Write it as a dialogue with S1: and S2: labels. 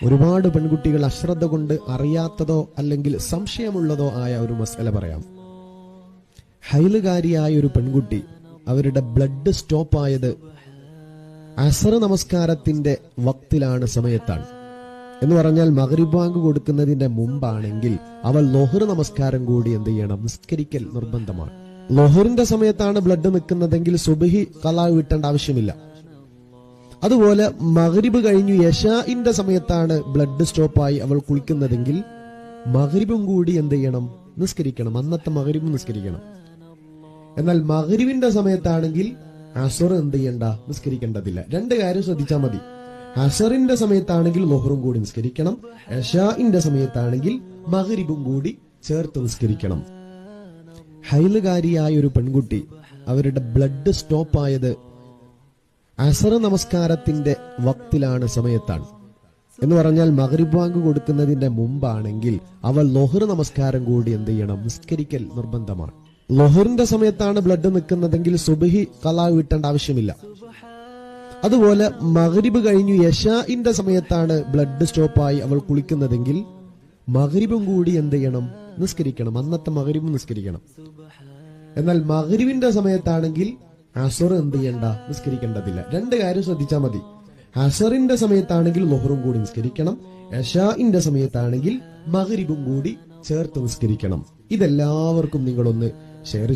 S1: ഒരുപാട് പെൺകുട്ടികൾ അശ്രദ്ധ കൊണ്ട് അറിയാത്തതോ അല്ലെങ്കിൽ സംശയമുള്ളതോ ആയ ഒരു മസല പറയാം. ഹൈലുകാരിയായ ഒരു പെൺകുട്ടി അവരുടെ ബ്ലഡ് സ്റ്റോപ്പ് ആയത് അസർ നമസ്കാരത്തിന്റെ വക്തിലാണ്, സമയത്താണ്. എന്ന് പറഞ്ഞാൽ മഗ്രിബ് ബാങ്ക് കൊടുക്കുന്നതിന്റെ മുമ്പാണെങ്കിൽ അവൾ ലൊഹർ നമസ്കാരം കൂടി എന്ത് ചെയ്യണം? നിസ്കരിക്കൽ നിർബന്ധമാണ്. ലൊഹറിന്റെ സമയത്താണ് ബ്ലഡ് നിൽക്കുന്നതെങ്കിൽ സുബ്ഹി ഖളാ വീട്ടേണ്ട ആവശ്യമില്ല. അതുപോലെ മഗ്രിബ് കഴിഞ്ഞു ഇശാഇന്റെ സമയത്താണ് ബ്ലഡ് സ്റ്റോപ്പായി അവൾ കുളിക്കുന്നതെങ്കിൽ മഗ്രിബും കൂടി എന്ത് ചെയ്യണം? നിസ്കരിക്കണം. അന്നത്തെ മഗ്രിബ് നിസ്കരിക്കണം. എന്നാൽ മഗ്രിബിന്റെ സമയത്താണെങ്കിൽ അസർ എന്ത് ചെയ്യണ്ട? നിസ്കരിക്കേണ്ടതില്ല. രണ്ട് കാര്യം ശ്രദ്ധിച്ചാൽ മതി. അസറിന്റെ സമയത്താണെങ്കിൽ ലൊഹറും കൂടി നിസ്കരിക്കണം. ഇശാഇന്റെ സമയത്താണെങ്കിൽ മഗ്രിബും കൂടി ചേർത്ത് നിസ്കരിക്കണം. ഹൈലുകാരിയായ ഒരു പെൺകുട്ടി അവരുടെ ബ്ലഡ് സ്റ്റോപ്പ് ആയത് അസർ നമസ്കാരത്തിന്റെ വക്തിലാണ്, സമയത്താണ്. എന്ന് പറഞ്ഞാൽ മഗ്രിബ് ബാങ്ക് കൊടുക്കുന്നതിന്റെ മുമ്പാണെങ്കിൽ അവൾ ലൊഹർ നമസ്കാരം കൂടി എന്ത് ചെയ്യണം? നിസ്കരിക്കൽ നിർബന്ധമാണ്. ലൊഹറിന്റെ സമയത്താണ് ബ്ലഡ് നിൽക്കുന്നതെങ്കിൽ സുബ്ഹി ഖളാ വീട്ടേണ്ട ആവശ്യമില്ല. അതുപോലെ മഗ്രിബ് കഴിഞ്ഞു ഇശാഇന്റെ സമയത്താണ് ബ്ലഡ് സ്റ്റോപ്പായി അവൾ കുളിക്കുന്നതെങ്കിൽ മഗ്രിബും കൂടി എന്ത് ചെയ്യണം? നിസ്കരിക്കണം. അന്നത്തെ മഗ്രിബ് നിസ്കരിക്കണം. എന്നാൽ മഗ്രിബിന്റെ സമയത്താണെങ്കിൽ അസർ എന്ത് ചെയ്യണ്ട? നിസ്കരിക്കേണ്ടതില്ല. രണ്ട് കാര്യം ശ്രദ്ധിച്ചാൽ മതി. അസറിന്റെ സമയത്താണെങ്കിൽ ലൊഹറും കൂടി നിസ്കരിക്കണം. ഇശാഇന്റെ സമയത്താണെങ്കിൽ മഗ്രിബും കൂടി ചേർത്ത് നിസ്കരിക്കണം. ഇതെല്ലാവർക്കും നിങ്ങളൊന്ന് ഷെയർ